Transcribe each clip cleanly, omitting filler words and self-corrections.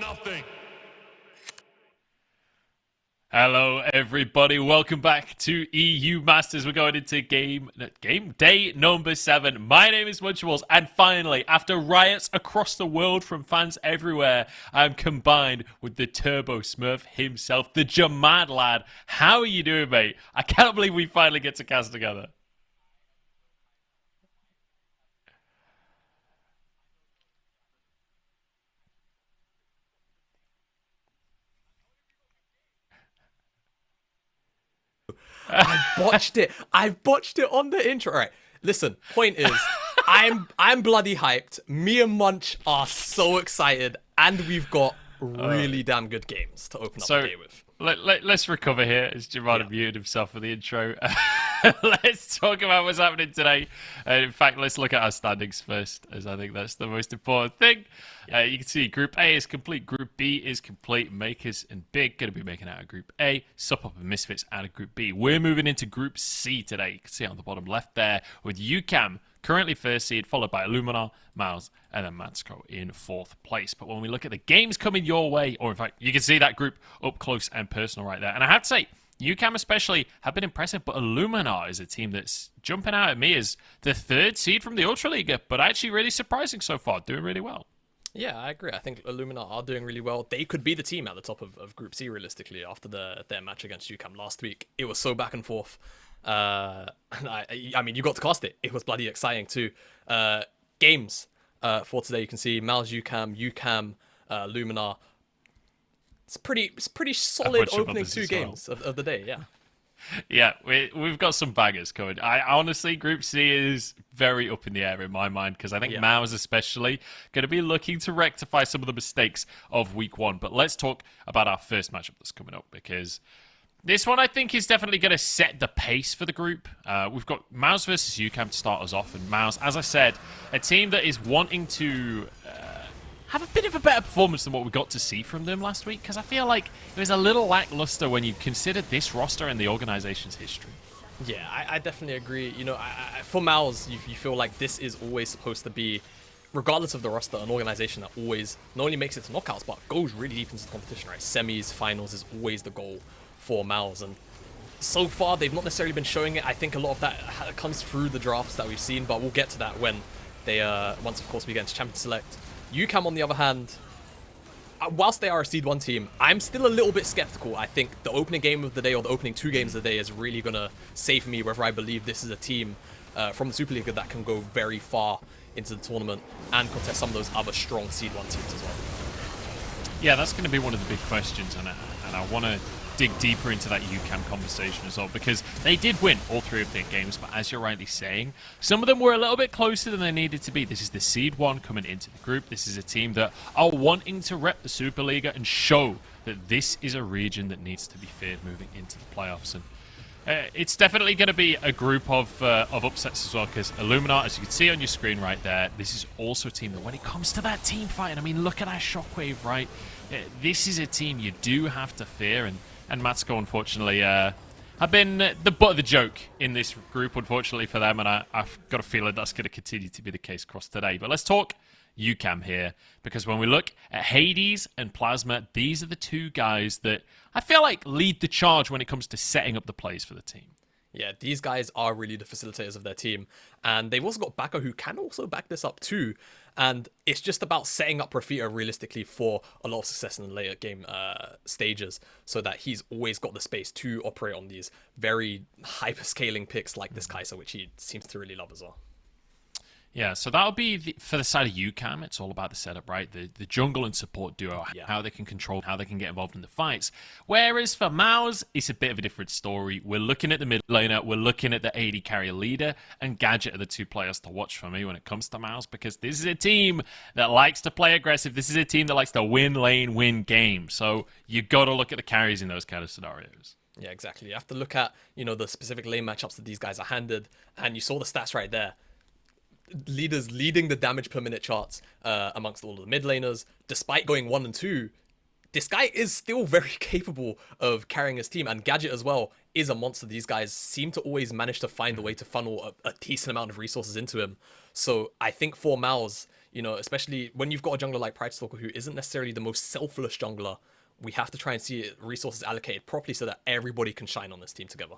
nothing. Hello, everybody. Welcome back to EU Masters. We're going into game day number 7. My name is Munchables, and finally, after riots across the world from fans everywhere, I'm combined with the Turbo Smurf himself, the Jamad lad. How are you doing, mate? I can't believe we finally get to cast together. I've botched it on the intro. All right, listen. Point is, I'm bloody hyped. Me and Munch are so excited, and we've got really damn good games to open up the day with. Let's recover here as Jamad muted himself for the intro. Let's talk about what's happening today. In fact, let's look at our standings first, as I think that's the most important thing. You can see Group A is complete, Group B is complete. Makers and Big going to be making out of Group A. Sup Up and Misfits out of Group B. We're moving into Group C today. You can see on the bottom left there with UCAM currently first seed, followed by Luminar, MOUZ, and then Matsco in 4th place. But when we look at the games coming your way, or in fact, you can see that group up close and personal right there. And I have to say, UCAM especially have been impressive, but Luminar is a team that's jumping out at me as the 3rd seed from the Ultra League, but actually really surprising so far, doing really well. Yeah, I agree. I think Luminar are doing really well. They could be the team at the top of Group C, realistically, after their match against UCAM last week. It was so back and forth. And I mean, you got to cast it. It was bloody exciting too. Games for today, you can see MOUZ, UCAM, Luminar. It's pretty solid opening 2 games of the day. Yeah. Yeah, we've got some bangers coming. I honestly, Group C is very up in the air in my mind because I think MOUZ especially going to be looking to rectify some of the mistakes of Week 1. But let's talk about our first matchup that's coming up, because this one, I think, is definitely going to set the pace for the group. We've got MOUZ versus UCAM to start us off. And MOUZ, as I said, a team that is wanting to have a bit of a better performance than what we got to see from them last week, because I feel like it was a little lackluster when you consider this roster and the organization's history. Yeah, I definitely agree. You know, for MOUZ, you feel like this is always supposed to be, regardless of the roster, an organization that always not only makes it to knockouts, but goes really deep into the competition, right? Semis, finals is always the goal for MOUZ, and so far they've not necessarily been showing it. I think a lot of that comes through the drafts that we've seen, but we'll get to that when they once of course we get into Champion Select. UCAM, on the other hand, whilst they are a Seed 1 team, I'm still a little bit skeptical. I think the opening game of the day, or the opening 2 games of the day, is really going to say for me whether I believe this is a team from the Super League that can go very far into the tournament and contest some of those other strong Seed 1 teams as well. Yeah, that's going to be one of the big questions, and I want to dig deeper into that UCAM conversation as well, because they did win all 3 of their games, but as you're rightly saying, some of them were a little bit closer than they needed to be. This is the Seed 1 coming into the group. This is a team that are wanting to rep the Superliga and show that this is a region that needs to be feared moving into the playoffs. And it's definitely going to be a group of upsets as well, because Illuminar, as you can see on your screen right there, this is also a team that when it comes to that team fighting, I mean, look at that Shockwave, right? This is a team you do have to fear, and Matsco, unfortunately, have been the butt of the joke in this group, unfortunately for them, and I've got a feeling that's going to continue to be the case across today. But let's talk UCAM here, because when we look at Hadess and Plasma, these are the 2 guys that I feel like lead the charge when it comes to setting up the plays for the team. Yeah, these guys are really the facilitators of their team. And they've also got Baca, who can also back this up too. And it's just about setting up Rafitta realistically for a lot of success in the later game stages, so that he's always got the space to operate on these very hyper-scaling picks like this Kai'Sa, which he seems to really love as well. Yeah, so that'll be for the side of UCAM. It's all about the setup, right? The jungle and support duo, how they can control, how they can get involved in the fights. Whereas for MOUZ, it's a bit of a different story. We're looking at the mid laner, we're looking at the AD carrier leader, and Gadget are the 2 players to watch for me when it comes to MOUZ, because this is a team that likes to play aggressive. This is a team that likes to win lane, win game. So you got to look at the carries in those kind of scenarios. Yeah, exactly. You have to look at, you know, the specific lane matchups that these guys are handed, and you saw the stats right there. Leaders leading the damage per minute charts amongst all of the mid laners. Despite going 1 and 2, this guy is still very capable of carrying his team, and Gadget as well is a monster. These guys seem to always manage to find a way to funnel a decent amount of resources into him. So I think for MOUZ, You know, especially when you've got a jungler like Pridestalkr who isn't necessarily the most selfless jungler, we have to try and see resources allocated properly so that everybody can shine on this team together.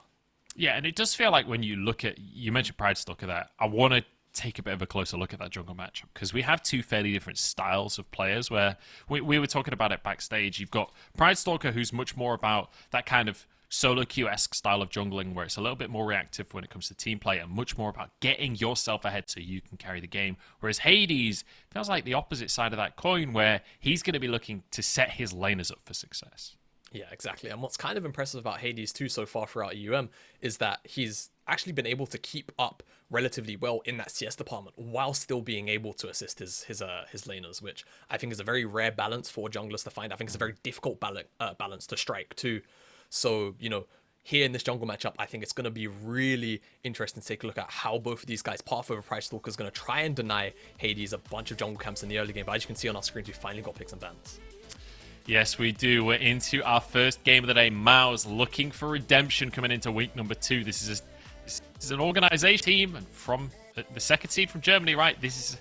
Yeah, and it does feel like when you look at, you mentioned Pridestalkr there, I want to take a bit of a closer look at that jungle matchup because we have two fairly different styles of players where we were talking about it backstage. You've got Pridestalkr who's much more about that kind of solo queue-esque style of jungling where it's a little bit more reactive when it comes to team play and much more about getting yourself ahead so you can carry the game. Whereas Hadess feels like the opposite side of that coin where he's going to be looking to set his laners up for success. Yeah, exactly. And what's kind of impressive about Hadess too so far throughout EUM is that he's actually been able to keep up relatively well in that CS department while still being able to assist his laners, which I think is a very rare balance for junglers to find. I think it's a very difficult balance to strike too. So, you know, here in this jungle matchup, I think it's going to be really interesting to take a look at how both of these guys path over Pridestalkr is going to try and deny Hadess a bunch of jungle camps in the early game. But as you can see on our screen, we finally got picks and bans. Yes, we do. We're into our first game of the day. MOUZ looking for redemption coming into week number 2. This is an organization team and from the second seed from Germany, right? This is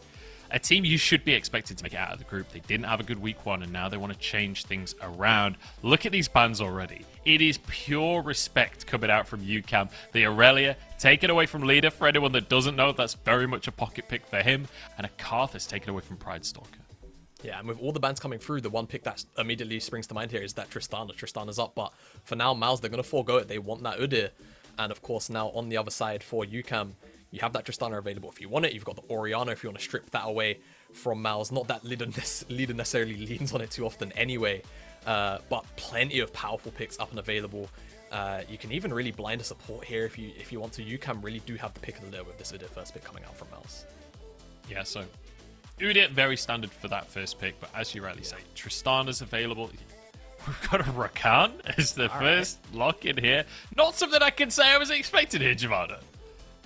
a team you should be expected to make it out of the group. They didn't have a good week 1 and now they want to change things around. Look at these bans already. It is pure respect coming out from UCAM. The Aurelia taken away from Leader. For anyone that doesn't know, that's very much a pocket pick for him. And a Karthus taken away from Pridestalkr. Yeah, and with all the bans coming through, the one pick that immediately springs to mind here is that Tristana. Tristana's up, but for now, MOUZ, they're going to forego it. They want that Udyr. And of course, now on the other side for UCAM, you have that Tristana available if you want it. You've got the Orianna if you want to strip that away from MOUZ. Not that Leader necessarily leans on it too often anyway, but plenty of powerful picks up and available. You can even really blind a support here if you want to. UCAM really do have the pick of the litter with this Udyr first pick coming out from MOUZ. Yeah, so Udyr, very standard for that first pick, but as you rightly say, Tristana's available. We've got a Rakan as the first lock in here. Not something I can say I was expecting here, Javada.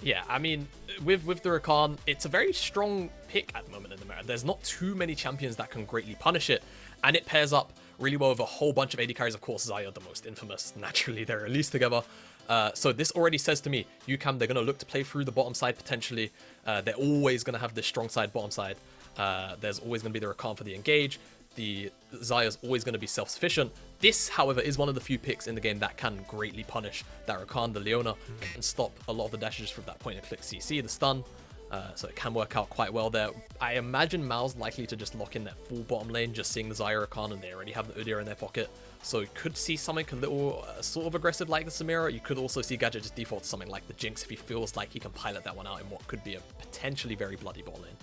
Yeah, I mean, with the Rakan, it's a very strong pick at the moment in the meta. There's not too many champions that can greatly punish it, and it pairs up really well with a whole bunch of AD carries. Of course, Xayah, the most infamous. Naturally, they're released together. So this already says to me, UCAM, they're going to look to play through the bottom side potentially. They're always going to have this strong side, bottom side. There's always going to be the Rakan for the engage. The Xayah's always going to be self-sufficient. This, however, is one of the few picks in the game that can greatly punish that Rakan. The Leona can stop a lot of the dashes from that point-and-click CC, the stun. So it can work out quite well there. I imagine MOUZ likely to just lock in that full bottom lane, just seeing the Xayah Rakan, and they already have the Udyr in their pocket. So you could see something a little sort of aggressive like the Samira. You could also see Gadget just default to something like the Jinx if he feels like he can pilot that one out in what could be a potentially very bloody bot lane.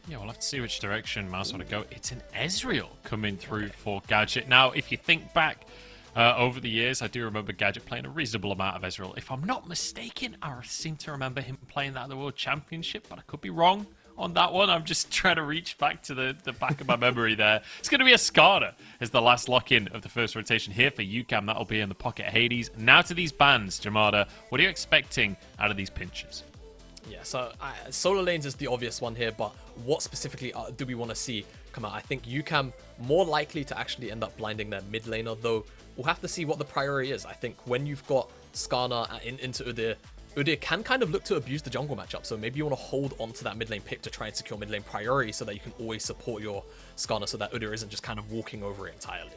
Yeah, we'll have to see which direction MOUZ want to go. It's an Ezreal coming through for Gadget. Now, if you think back over the years, I do remember Gadget playing a reasonable amount of Ezreal. If I'm not mistaken, I seem to remember him playing that at the World Championship, but I could be wrong on that one. I'm just trying to reach back to the back of my memory there. It's going to be a Skarner as the last lock-in of the first rotation here for UCAM. That'll be in the pocket of Hadess. Now to these bans, Jamada. What are you expecting out of these pinches? Yeah, so solo lanes is the obvious one here, but what specifically do we want to see come out? I think UCAM more likely to actually end up blinding their mid laner, though we'll have to see what the priority is. I think when you've got Skarner into Udyr, Udyr can kind of look to abuse the jungle matchup, so maybe you want to hold on to that mid lane pick to try and secure mid lane priority so that you can always support your Skarner so that Udyr isn't just kind of walking over it entirely.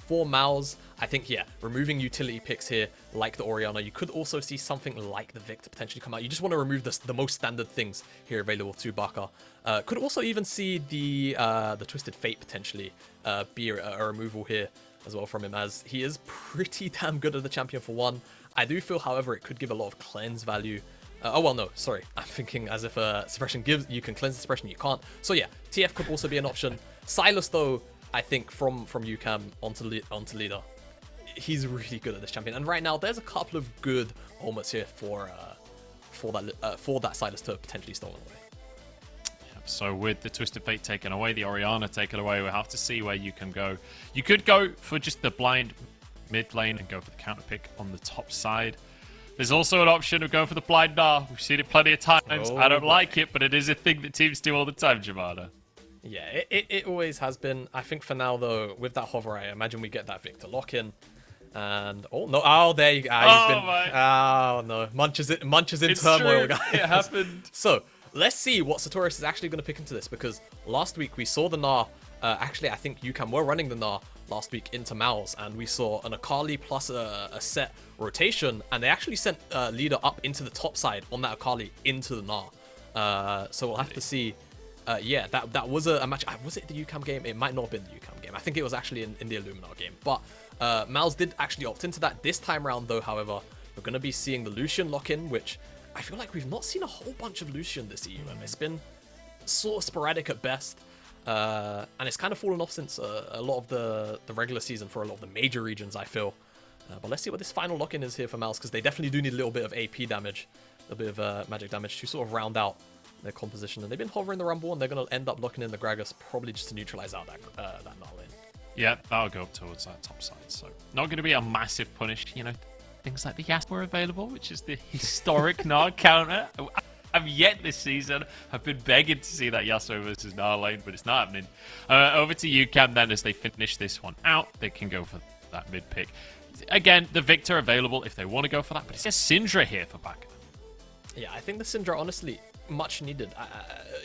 For MOUZ, I think, yeah, removing utility picks here, like the Orianna. You could also see something like the Vic to potentially come out. You just want to remove the most standard things here available to Baca. Could also even see the Twisted Fate potentially be a removal here as well from him, as he is pretty damn good at the champion for one. I do feel, however, it could give a lot of cleanse value. Oh, well, no, sorry. I'm thinking as if suppression gives, you can cleanse the suppression, you can't. So yeah, TF could also be an option. Sylas, though, I think from UCAM onto Leader, he's really good at this champion. And right now, there's a couple of good ultimates here for that Sylas to potentially stolen away. Yep, so with the Twisted Fate taken away, the Orianna taken away, we'll have to see where you can go. You could go for just the blind mid lane and go for the counter pick on the top side. There's also an option of going for the blind Gnar. We've seen it plenty of times. I don't like it, but it is a thing that teams do all the time, Jamada. Yeah, it always has been. I think for now, though, with that hover, I imagine we get that Victor lock-in. And, oh, no. Oh, there you go. Oh, no. Munches in it's turmoil, true. guys. It happened. So, let's see what Satorius is actually going to pick into this, because last week we saw the Gnar. Actually, I think UCAM were running the Gnar last week into MOUZ, and we saw an Akali plus a set rotation, and they actually sent Leader up into the top side on that Akali into the Gnar. So we'll have to see. Yeah, that was a match. Was it the UCAM game? It might not have been the UCAM game. I think it was actually in the Illuminar game. But MOUZ did actually opt into that this time round, though. However, we're going to be seeing the Lucian lock in, which I feel like we've not seen a whole bunch of Lucian this EU. It's been sort of sporadic at best. And it's kind of fallen off since a lot of the regular season for a lot of the major regions, I feel. But let's see what this final lock-in is here for MOUZ, because they definitely do need a little bit of AP damage, a bit of magic damage to sort of round out their composition. And they've been hovering the Rumble, and they're going to end up locking in the Graagas, probably just to neutralize out that Gnar lane. Yeah, that'll go up towards that top side. So not going to be a massive punish. You know, things like the Yasuo are available, which is the historic Gnar counter. I've yet this season. I've been begging to see that Yasuo versus Gnar lane, but it's not happening. Over to UCAM then, as they finish this one out. They can go for that mid pick. Again, the Victor available if they want to go for that, but it's a Syndra here for Baca. Yeah, I think the Syndra, honestly, much needed.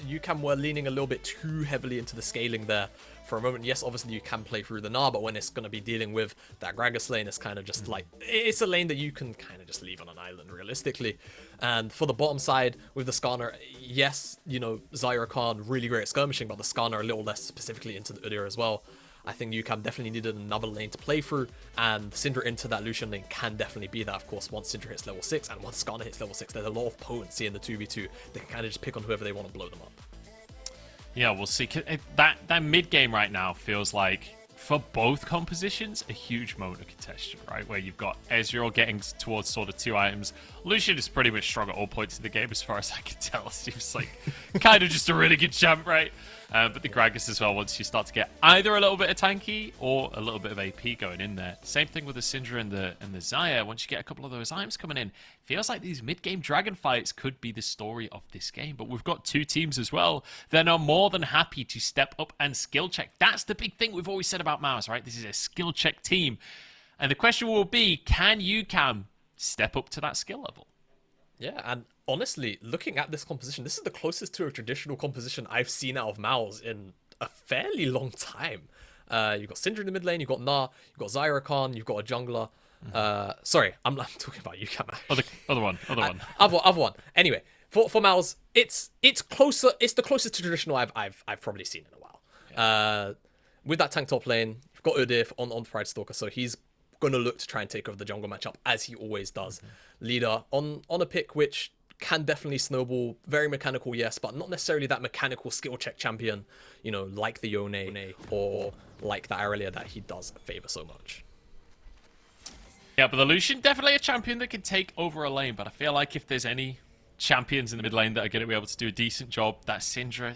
UCAM were leaning a little bit too heavily into the scaling there for a moment. Yes, obviously you can play through the Gnar, but when it's going to be dealing with that Graagas lane, it's kind of just like, it's a lane that you can kind of just leave on an island, realistically. And for the bottom side, with the Skarner, yes, you know, Xayah Rakan, really great at skirmishing, but the Skarner a little less specifically into the Udyr as well. I think UCAM definitely needed another lane to play through, and Syndra into that Lucian lane can definitely be that. Of course, once Syndra hits level 6 and once Skarner hits level 6, there's a lot of potency in the 2v2. They can kind of just pick on whoever they want to blow them up. Yeah, we'll see. That mid game right now feels like, for both compositions, a huge moment of contention, right? Where you've got Ezreal getting towards sort of 2 items. Lucian is pretty much strong at all points in the game, as far as I can tell. Seems like kind of just a really good champ, right? But the Graagas as well, once you start to get either a little bit of tanky or a little bit of AP going in there. Same thing with the Syndra and the Xayah. Once you get a couple of those items coming in, feels like these mid-game dragon fights could be the story of this game. But we've got 2 teams as well that are more than happy to step up and skill check. That's the big thing we've always said about MOUZ, right? This is a skill check team. And the question will be, can UCAM step up to that skill level? Yeah, and honestly, looking at this composition, this is the closest to a traditional composition I've seen out of MOUZ in a fairly long time. You've got Syndra in the mid lane, you've got Gnar, you've got Xayah Rakan, you've got a jungler. Sorry, I'm talking about UCAM. Other one. Other one. Anyway, for MOUZ, it's closer. It's the closest to traditional I've probably seen in a while. With that tank top lane, you've got Udyr on Pridestalkr, so he's gonna look to try and take over the jungle matchup as he always does. Leader on a pick which can definitely snowball, very mechanical, yes, but not necessarily that mechanical skill check champion, you know, like the Yone or like the Aurelia that he does favor so much. Yeah, but the Lucian, definitely a champion that can take over a lane, but I feel like if there's any champions in the mid lane that are going to be able to do a decent job, that's Syndra.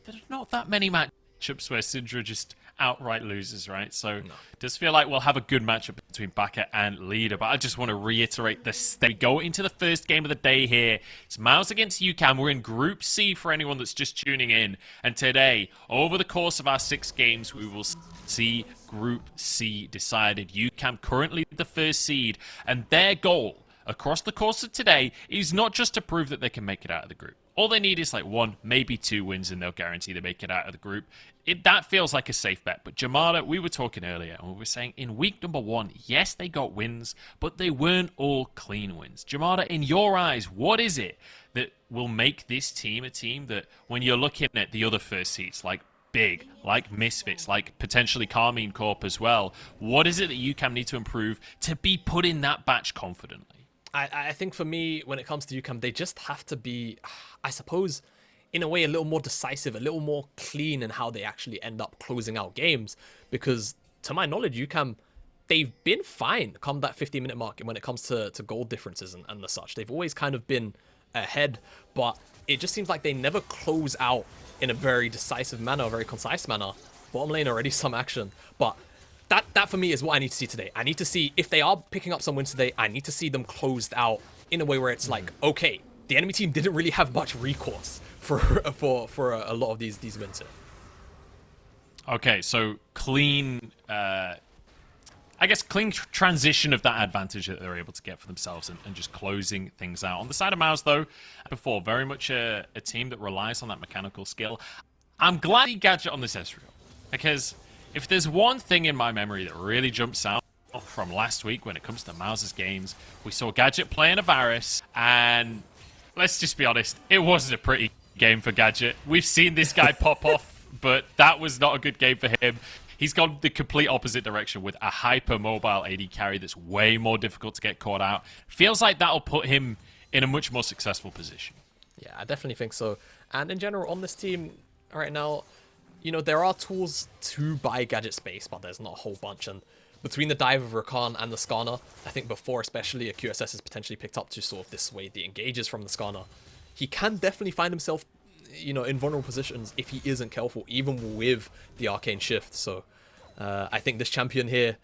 There's not that many matchups where Syndra just outright loses, right? So it does feel like we'll have a good matchup between Baca and Leader, but I just want to reiterate this. We go into the first game of the day here. It's MOUZ against UCAM. We're in Group C for anyone that's just tuning in. And today, over the course of our 6 games, we will see Group C decided. UCAM currently the first seed, and their goal across the course of today is not just to prove that they can make it out of the group. All they need is like 1, maybe 2 wins, and they'll guarantee they make it out of the group. That feels like a safe bet. But Jamada, we were talking earlier, and we were saying in week number 1, yes, they got wins, but they weren't all clean wins. Jamada, in your eyes, what is it that will make this team a team that, when you're looking at the other first seats, like Big, like Misfits, like potentially Carmine Corp as well, what is it that UCAM need to improve to be put in that batch confidently? I think for me, when it comes to UCAM, they just have to be, I suppose, in a way, a little more decisive, a little more clean in how they actually end up closing out games. Because to my knowledge, UCAM, they've been fine come that 15-minute mark when it comes to gold differences and the such. They've always kind of been ahead, but it just seems like they never close out in a very decisive manner, a very concise manner. Bottom lane already some action, but that for me is what I need to see today. I need to see, if they are picking up some wins today, I need to see them closed out in a way where it's like, okay, the enemy team didn't really have much recourse for a lot of these wins here. Okay, so clean. I I guess, clean transition of that advantage that they're able to get for themselves and just closing things out. On the side of MOUZ, though, before, very much a team that relies on that mechanical skill. I'm glad he Gadget on this Ezreal, because if there's one thing in my memory that really jumps out from last week when it comes to MOUZ's games, we saw Gadget playing a Varus, and let's just be honest, it wasn't a pretty game for Gadget. We've seen this guy pop off, but that was not a good game for him. He's gone the complete opposite direction with a hyper-mobile AD carry that's way more difficult to get caught out. Feels like that'll put him in a much more successful position. Yeah, I definitely think so. And in general, on this team right now, you know, there are tools to buy Gadget space, but there's not a whole bunch. And between the dive of Rakan and the Skarner, I think before especially a QSS is potentially picked up to sort of dissuade the engages from the Skarner, he can definitely find himself, you know, in vulnerable positions if he isn't careful, even with the arcane shift. So I think this champion here,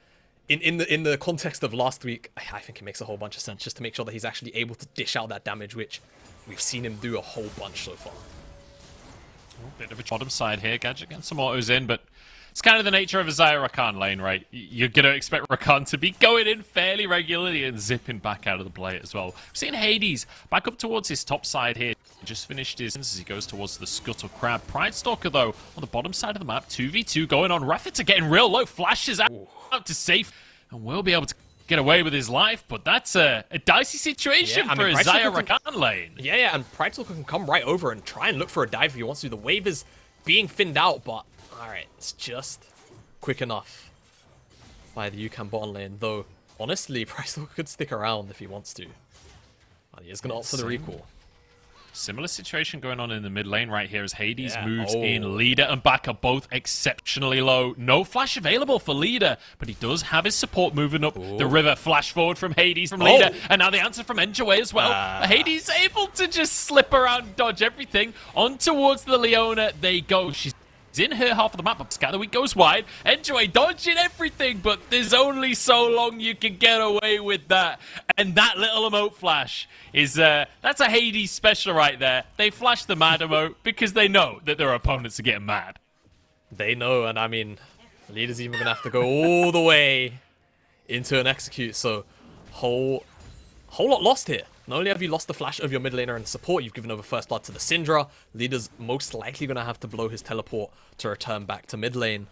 in the context of last week, I think it makes a whole bunch of sense just to make sure that he's actually able to dish out that damage, which we've seen him do a whole bunch so far. Bit of a bottom side here. Gadget getting some autos in, but it's kind of the nature of a Xayah Rakan lane, right? You're going to expect Rakan to be going in fairly regularly and zipping back out of the play as well. We've seen Hadess back up towards his top side here. Just finished his as he goes towards the Scuttle Crab. Pridestalkr, though, on the bottom side of the map. 2v2 going on. Rafitta getting real low. Flashes out to safe and will be able to get away with his life, but that's a dicey situation for a Xayah Rakan lane. Yeah, and Pridestalkr can come right over and try and look for a dive if he wants to. The wave is being thinned out, but alright, it's just quick enough by the UCAM bottom lane, though honestly, Pridestalkr could stick around if he wants to. And he is going to opt for the recall. Similar situation going on in the mid lane right here as Hadess moves in. Leader and Baca both exceptionally low. No flash available for Leader, but he does have his support moving up the river. Flash forward from Hadess from Leader, and now the answer from Enjawve as well. Hadess able to just slip around and dodge everything. On towards the Leona they go. She's in her half of the map, but Skarner goes wide. Enjawve dodging everything, but there's only so long you can get away with that. And that little emote flash is, that's a Hadess special right there. They flash the mad emote because they know that their opponents are getting mad. They know, and I mean, the leader's even going to have to go all the way into an execute, so whole lot lost here. Not only have you lost the flash of your mid laner and support, you've given over first blood to the Syndra. Leader's most likely going to have to blow his teleport to return back to mid lane.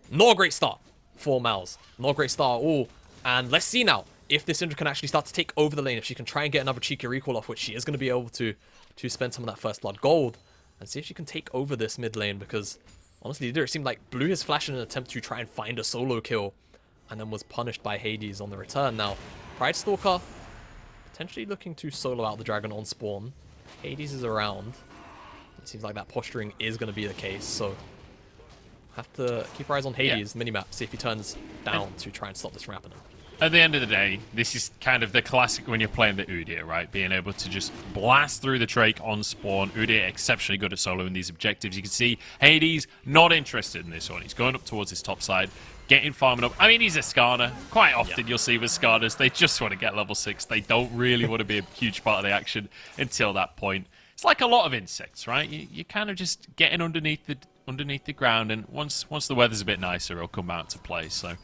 Not a great start for MOUZ. Not a great start at all. And let's see now if this Syndra can actually start to take over the lane, if she can try and get another cheeky recall off, which she is going to be able to spend some of that first blood gold, and see if she can take over this mid lane, because honestly, Udyr, it seemed like blew his flash in an attempt to try and find a solo kill, and then was punished by Hadess on the return. Now, Pridestalkr potentially looking to solo out the dragon on spawn. Hadess is around. It seems like that posturing is going to be the case, so have to keep our eyes on Hadess minimap, see if he turns down to try and stop this from happening. At the end of the day, this is kind of the classic when you're playing the Udyr, right? Being able to just blast through the Drake on spawn. Udyr exceptionally good at soloing these objectives. You can see Hadess not interested in this one. He's going up towards his top side, getting farming up. I mean, he's a Skarner. Quite often you'll see with Skarners, they just want to get level 6. They don't really want to be a huge part of the action until that point. It's like a lot of insects, right? You're kind of just getting underneath the ground, and once the weather's a bit nicer, it'll come out to play. So,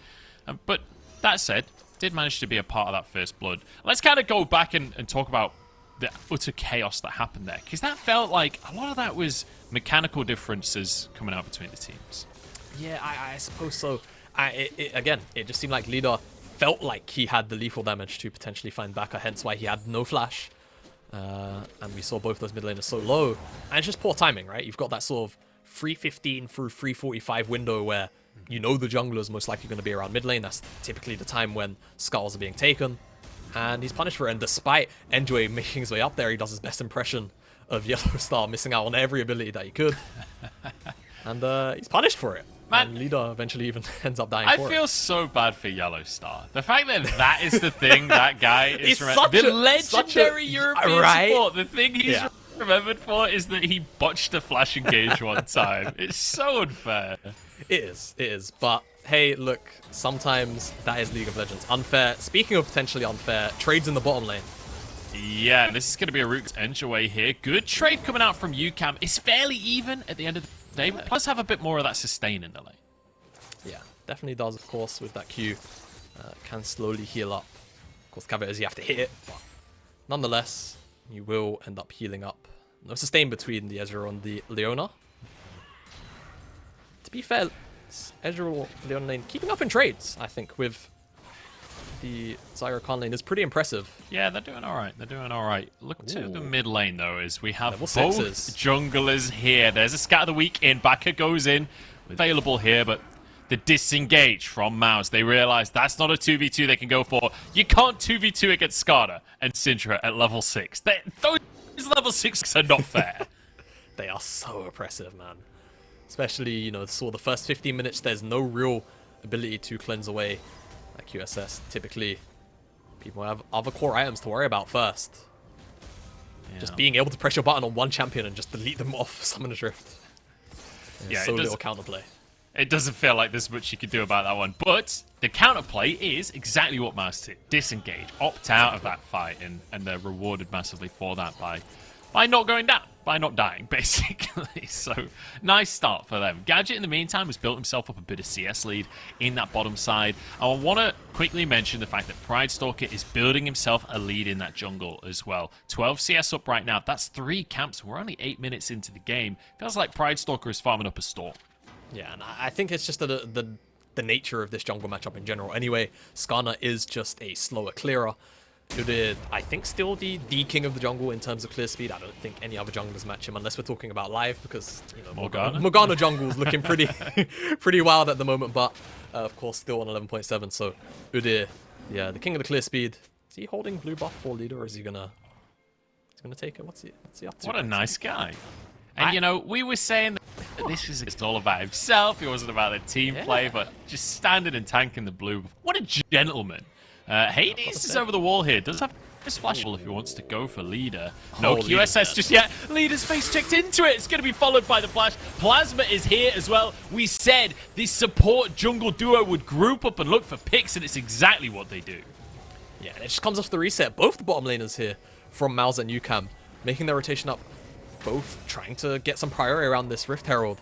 but that said, did manage to be a part of that first blood. Let's kind of go back and talk about the utter chaos that happened there, because that felt like a lot of that was mechanical differences coming out between the teams. Yeah, I suppose so. Again, it just seemed like Leader felt like he had the lethal damage to potentially find Baca, hence why he had no flash. And we saw both those mid laners so low. And it's just poor timing, right? You've got that sort of 3:15 through 3:45 window where you know the jungler's most likely going to be around mid lane. That's typically the time when skulls are being taken. And he's punished for it. And despite Enjawve making his way up there, he does his best impression of Yellow Star, missing out on every ability that he could. And he's punished for it. Man, and Leader eventually even ends up dying for it. I feel so bad for Yellow Star. The fact that that is the thing that guy is the legendary European support. The thing he's remembered for is that he botched a flash engage one time. It's so unfair. It is. But hey, look, sometimes that is League of Legends. Unfair. Speaking of potentially unfair, trades in the bottom lane. Yeah, this is going to be a route Enjawve here. Good trade coming out from UCAM. It's fairly even at the end of the day, but plus have a bit more of that sustain in the lane. Yeah, definitely does, of course, with that Q. Can slowly heal up. Of course, caveat is you have to hit it, but nonetheless, you will end up healing up. No sustain between the Ezreal and the Leona. To be fair, Ezreal Leona lane keeping up in trades, I think, with the Xayah Rakan lane is pretty impressive. Yeah, they're doing all right. They're doing all right. Look to the mid lane, though, as we have Level both sixes. junglers here. There's a scat of the week in. Baca goes in. Available here, but the disengage from MOUZ. They realize that's not a 2v2 they can go for. You can't 2v2 against Skarner and Syndra at level 6. Those level 6s are not fair. They are so oppressive, man. Especially, you know, the first 15 minutes, there's no real ability to cleanse away that QSS. Typically, people have other core items to worry about first. Yeah. Just being able to press your button on one champion and just delete them off Summoner's Rift. Yeah, So little counterplay. It doesn't feel like there's much you can do about that one. But the counterplay is exactly what MOUZ did. Disengage, opt out of that fight, and they're rewarded massively for that by not going down, by not dying, basically. So, nice start for them. Gadget, in the meantime, has built himself up a bit of CS lead in that bottom side. I want to quickly mention the fact that Pridestalkr is building himself a lead in that jungle as well. 12 CS up right now. That's 3 camps. We're only 8 minutes into the game. Feels like Pridestalkr is farming up a storm. Yeah, and I think it's just the nature of this jungle matchup in general. Anyway, Skarner is just a slower clearer. Udyr, I think, still the king of the jungle in terms of clear speed. I don't think any other junglers match him unless we're talking about live, because, you know, Morgana jungle's looking pretty pretty wild at the moment, but of course still on 11.7. So Udyr, yeah, the king of the clear speed. Is he holding blue buff for leader, or is he gonna take it? What's he up to? What a nice guy. And, you know, we were saying that this is just all about himself. It wasn't about the team play, but just standing and tanking the blue. What a gentleman. Hadess is over the wall here. Does have his flash if he wants to go for leader. No QSS just yet. Leader's face checked into it. It's going to be followed by the flash. Plasma is here as well. We said this support jungle duo would group up and look for picks, and it's exactly what they do. Yeah, and it just comes off the reset. Both the bottom laners here from MOUZ and UCAM making their rotation up. Both trying to get some priority around this Rift Herald.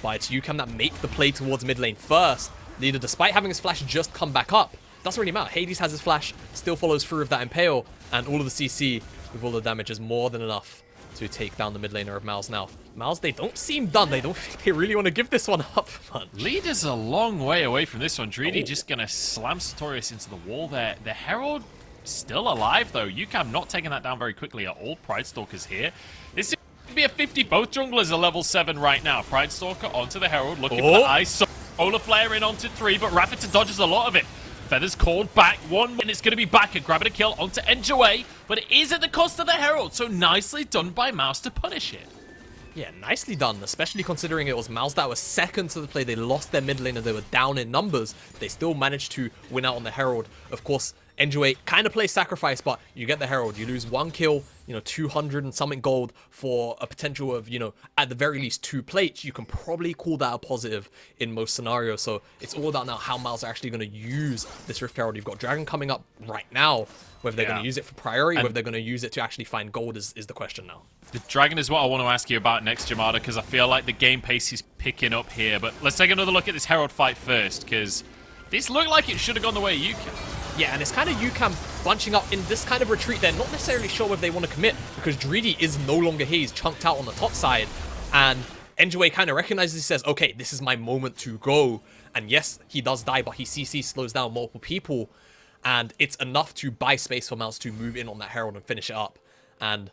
But it's UCAM that make the play towards mid lane first. Leader, despite having his flash just come back up, doesn't really matter. Hadess has his flash, still follows through with that Impale, and all of the CC with all the damage is more than enough to take down the mid laner of MOUZ now. MOUZ, they don't seem done. They don't think they really want to give this one up much. Leader's a long way away from this one. Dreedy just going to slam Satorius into the wall there. The Herald still alive, though. UCAM not taking that down very quickly at all. Pridestalkr's here. This is be a 50. Both junglers are level 7 right now. Pridestalkr onto the Herald, looking for the ice. Solar Flare in onto 3, but Rafitta dodges a lot of it. Feathers called back. 1 minute, it's going to be Baca grabbing a kill onto Enjawve, but it is at the cost of the Herald, so nicely done by MOUZ to punish it. Yeah, nicely done, especially considering it was MOUZ that was second to the play. They lost their mid lane and they were down in numbers. They still managed to win out on the Herald. Of course, Enjawve kind of plays sacrifice, but you get the Herald. You lose 1 kill, you know, 200 and something gold for a potential of, you know, at the very least 2 plates. You can probably call that a positive in most scenarios. So it's all about now how MOUZ are actually going to use this Rift Herald. You've got Dragon coming up right now. Whether they're going to use it for priority, whether they're going to use it to actually find gold is the question now. The Dragon is what I want to ask you about next, Jamada, because I feel like the game pace is picking up here. But let's take another look at this Herald fight first, because this looked like it should have gone the way of UCAM. Yeah, and it's kind of UCAM bunching up in this kind of retreat. They're not necessarily sure whether they want to commit, because Dreedy is no longer here. He's chunked out on the top side. And Enjawve kind of recognizes, he says, okay, this is my moment to go. And yes, he does die, but his CC slows down multiple people. And it's enough to buy space for MOUZ to move in on that Herald and finish it up. And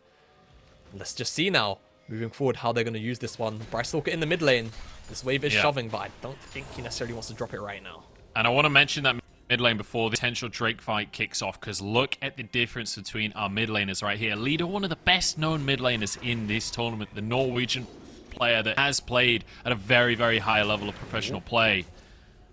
let's just see now, moving forward, how they're going to use this one. Pridestalkr in the mid lane. This wave is shoving, but I don't think he necessarily wants to drop it right now. And I want to mention that mid lane before the potential Drake fight kicks off, because look at the difference between our mid laners right here. Leader, one of the best known mid laners in this tournament, the Norwegian player that has played at a very, very high level of professional play.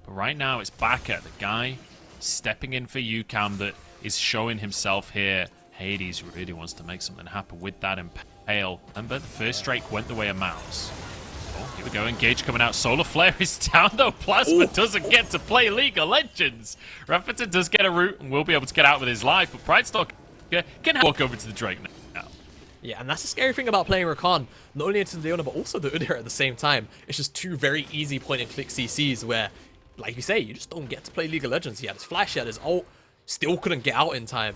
But right now it's Baca, the guy stepping in for UCAM that is showing himself here. Hadess really wants to make something happen with that Impale. Remember, the first Drake went the way of MOUZ. Oh, here we go. Engage coming out. Solar Flare is down, though. Plasma doesn't get to play League of Legends. Rafitta does get a root and will be able to get out with his life, but Pridestalkr can walk over to the Drake now. Yeah, and that's the scary thing about playing Rakan. Not only into Leona, but also the Udyr at the same time. It's just 2 very easy point-and-click CCs where like you say, you just don't get to play League of Legends. He had his flash, he had his ult, still couldn't get out in time.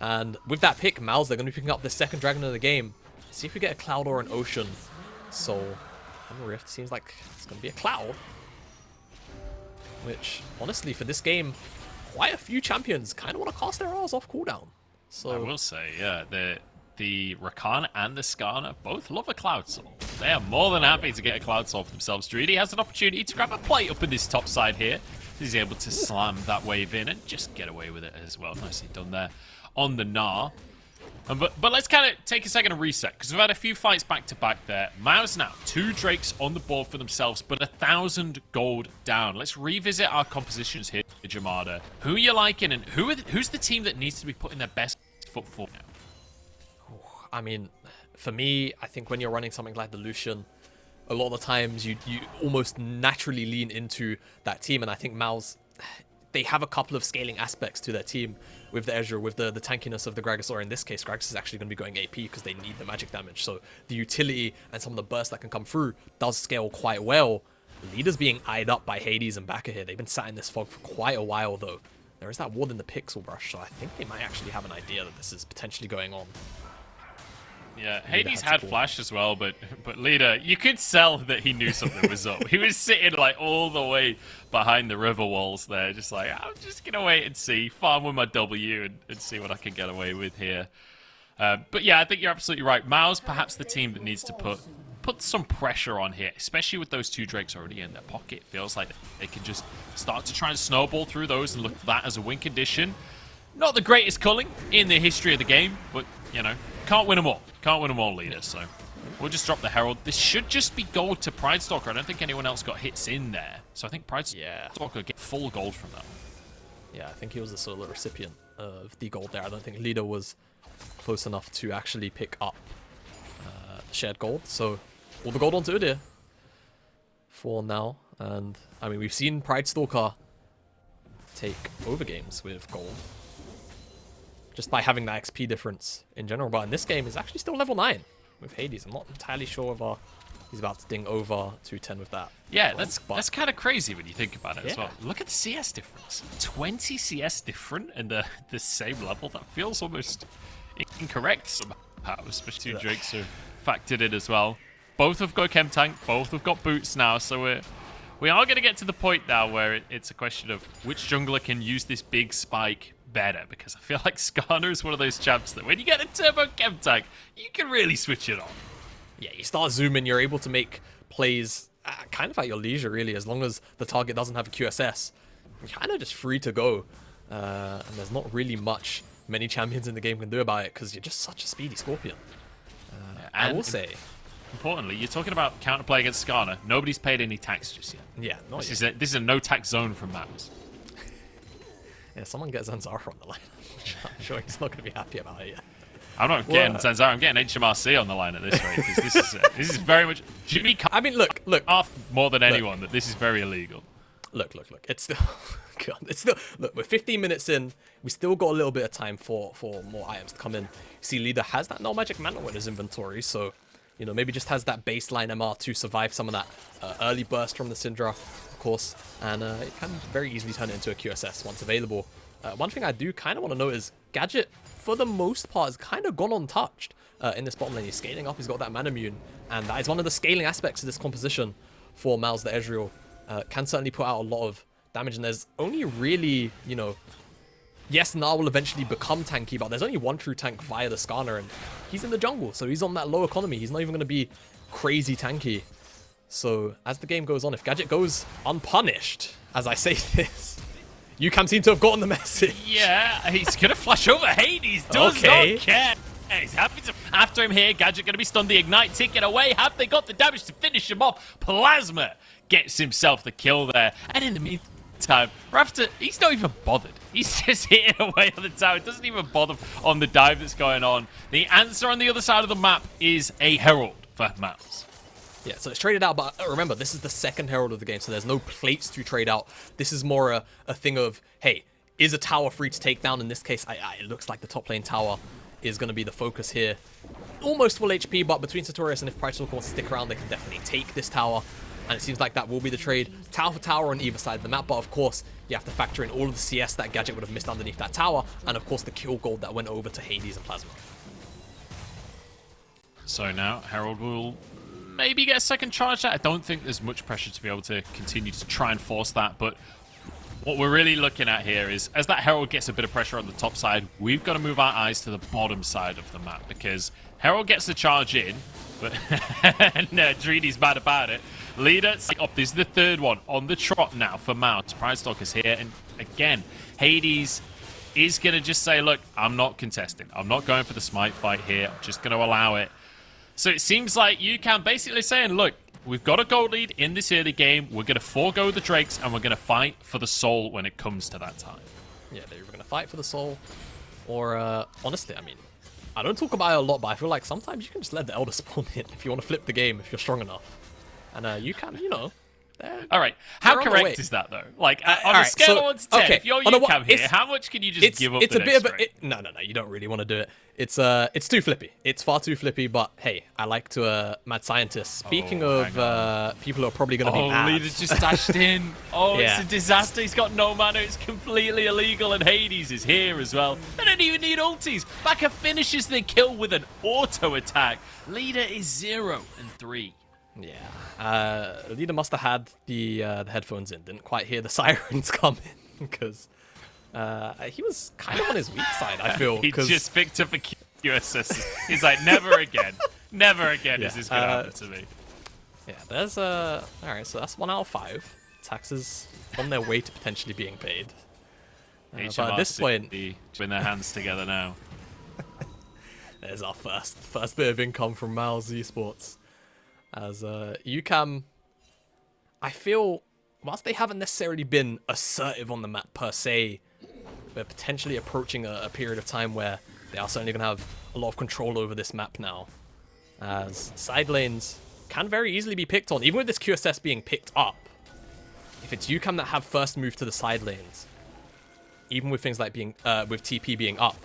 And with that pick, MOUZ, they're going to be picking up the second dragon of the game. See if we get a Cloud or an Ocean. So, on the Rift, seems like it's going to be a Cloud. Which, honestly, for this game, quite a few champions kind of want to cast their R's off cooldown. So I will say, yeah, the Rakan and the Skarner both love a Cloud Soul. They are more than happy to get a Cloud Soul for themselves. Dreedy has an opportunity to grab a plate up in this top side here. He's able to slam that wave in and just get away with it as well. Nicely done there on the Gnar. But let's kind of take a second and reset, because we've had a few fights back-to-back there. MOUZ now, 2 Drakes on the board for themselves, but 1,000 gold down. Let's revisit our compositions here, Jamada. Who are you liking, and who's the team that needs to be putting their best foot forward now? I mean, for me, I think when you're running something like the Lucian, a lot of the times you almost naturally lean into that team, and I think MOUZ, they have a couple of scaling aspects to their team with the Ezreal, with the tankiness of the Graagas, or in this case, Graagas is actually going to be going AP because they need the magic damage. So the utility and some of the bursts that can come through does scale quite well. Leader's being eyed up by Hadess and Baca here. They've been sat in this fog for quite a while, though. There is that ward in the pixel brush, so I think they might actually have an idea that this is potentially going on. Yeah, Hadess had flash as well, but Leader, you could sell that he knew something was up. He was sitting like all the way behind the river walls there, just like, I'm just gonna wait and see, farm with my W and see what I can get away with here. But yeah, I think you're absolutely right. MOUZ, perhaps the team that needs to put some pressure on here, especially with those 2 Drakes already in their pocket. It feels like they can just start to try and snowball through those and look at that as a win condition. Not the greatest culling in the history of the game, but, you know, can't win them all. Can't win them all, Leader, so we'll just drop the Herald. This should just be gold to Pridestalkr. I don't think anyone else got hits in there. So I think Pridestalkr get full gold from that. Yeah, I think he was the solo recipient of the gold there. I don't think Leader was close enough to actually pick up shared gold. So all the gold onto Udyr for now. And, I mean, we've seen Pridestalkr take over games with gold, just by having that XP difference in general. But in this game, he's actually still level 9 with Hadess. I'm not entirely sure if he's about to ding over 210 with that. Yeah, that's kind of crazy when you think about it as well. Look at the CS difference. 20 CS different in the same level. That feels almost incorrect somehow, especially 2 Drakes are factored in as well. Both have got Chem Tank, both have got boots now, so we are going to get to the point now where it's a question of which jungler can use this big spike better, because I feel like Skarner is one of those champs that when you get a turbo Chem Tank, you can really switch it on. Yeah, you start zooming, you're able to make plays kind of at your leisure, really, as long as the target doesn't have a QSS. You're kind of just free to go, and there's not really much many champions in the game can do about it, because you're just such a speedy Scorpion. I will say, importantly, you're talking about counterplay against Skarner. Nobody's paid any tax just yet. Yeah, not this yet. This is a no-tax zone from MOUZ. Yeah, someone get Zanzara on the line. I'm sure he's not going to be happy about it yet. I'm not getting Zanzara, I'm getting HMRC on the line at this rate, because this is very much... Jimmy I mean, look. More than anyone, that this is very illegal. Look. It's still... God, it's still... Look, we're 15 minutes in. We still got a little bit of time for more items to come in. See, Leader has that no magic mantle in his inventory, so... You know, maybe just has that baseline MR to survive some of that early burst from the Syndra, of course. And it can very easily turn it into a QSS once available. One thing I do kind of want to note is Gadget, for the most part, has kind of gone untouched in this bottom lane. He's scaling up, he's got that mana immune. And that is one of the scaling aspects of this composition for MOUZ, the Ezreal. Can certainly put out a lot of damage. And there's only really, you know... Yes, Gnar will eventually become tanky, but there's only one true tank via the Skarner, and he's in the jungle, so he's on that low economy. He's not even going to be crazy tanky. So, as the game goes on, if Gadget goes unpunished, as I say this, UCAM seem to have gotten the message. Yeah, he's going to flash over Hadess, does not care. He's happy to after him here. Gadget going to be stunned. The Ignite ticket away. Have they got the damage to finish him off? Plasma gets himself the kill there, and in the meantime, Rafitta, he's not even bothered. He's just hitting away on the tower. Doesn't even bother on the dive that's going on. The answer on the other side of the map is a Herald for MOUZ. Yeah, so it's traded out, but remember, this is the second Herald of the game, so there's no plates to trade out. This is more a thing of, hey, is a tower free to take down? In this case, it looks like the top lane tower is going to be the focus here. Almost full HP, but between Satorius and if Pridestalkr wants to stick around, they can definitely take this tower. and it seems like that will be the trade. Tower for tower on either side of the map, but of course, you have to factor in all of the CS that Gadget would have missed underneath that tower, and of course the kill gold that went over to Hadess and Plasma. So now Herald will maybe get a second charge. I don't think there's much pressure to be able to continue to try and force that, but what we're really looking at here is, as that Herald gets a bit of pressure on the top side, we've got to move our eyes to the bottom side of the map, because Herald gets the charge in, but Dreedy's mad about it. Leader, this is the third one on the trot now for MOUZ. Pridestalkr's here, and again, Hadess is going to just say, look, I'm not contesting. I'm not going for the smite fight here. I'm just going to allow it. So it seems like UCAM basically saying, look, we've got a gold lead in this early game. We're going to forego the Drakes, and we're going to fight for the soul when it comes to that time. Yeah, they're going to fight for the soul, or honestly, I mean, I don't talk about it a lot, but I feel like sometimes you can just let the Elder spawn in if you want to flip the game, if you're strong enough. And you can, you know. All right. How correct is that, though? Like, on a scale of 1 to 10, okay, if you're UCAM here, how much can you just give up it's the a bit next of a, No, you don't really want to do it. It's too flippy. It's far too flippy, but hey, I like to, mad scientist. Speaking of people who are probably going to be mad. Leader just dashed in. Oh, yeah. It's a disaster. He's got no mana. It's completely illegal, and Hadess is here as well. They don't even need ultis. Baca finishes the kill with an auto attack. Leader is 0 and 3. Yeah, Leader must have had the headphones in. Didn't quite hear the sirens coming because he was kind of on his weak side, I feel. He just picked up a QSS. He's like, never again. Never again is this going to happen to me. Yeah, there's all right, so that's 1 out of 5. Taxes on their way to potentially being paid. But at this point, putting their hands together now. There's our first bit of income from MOUZ Esports. As UCAM, I feel, whilst they haven't necessarily been assertive on the map per se, we're potentially approaching a period of time where they are certainly going to have a lot of control over this map now. As side lanes can very easily be picked on, even with this QSS being picked up. If it's UCAM that have first move to the side lanes, even with things like being with TP being up,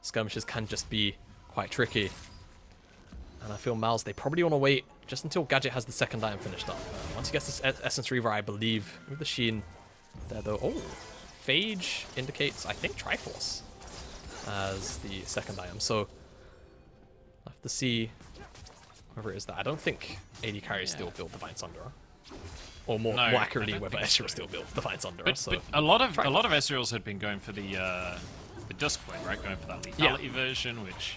skirmishes can just be quite tricky. And I feel MOUZ, they probably want to wait just until Gadget has the second item finished up. Once he gets this Essence Reaver, I believe, with the Sheen there though. Oh, Phage indicates, I think, Triforce as the second item. So I'll have to see whether it is that. I don't think AD carries still build Divine Syndra. Or more accurately, whether Ezreal still builds Divine Syndra. But a lot of Ezreals had been going for the Duskblade, right? Going for that lethality version, which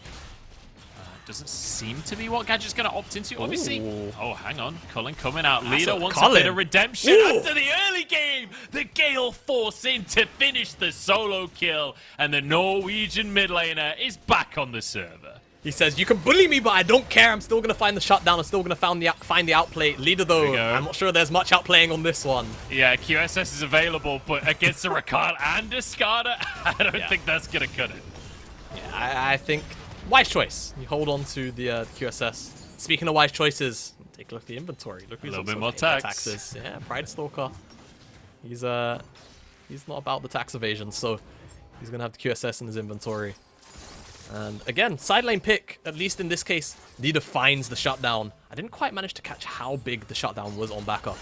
doesn't seem to be what Gadget's going to opt into, obviously. Ooh. Oh, hang on. Cullen coming out. Leader wants a bit of redemption after the early game. The Gale force in to finish the solo kill. And the Norwegian mid laner is back on the server. He says, you can bully me, but I don't care. I'm still going to find the shutdown. I'm still going to find the outplay. Leader, though, I'm not sure there's much outplaying on this one. Yeah, QSS is available, but against a Rakan and a Skarner, I don't think that's going to cut it. Yeah, I think wise choice. You hold on to the QSS. Speaking of wise choices, take a look at the inventory. Look, a little bit more taxes. Yeah, Pridestalkr. He's not about the tax evasion, so he's going to have the QSS in his inventory. And again, side lane pick, at least in this case, Leader finds the shutdown. I didn't quite manage to catch how big the shutdown was on Baca.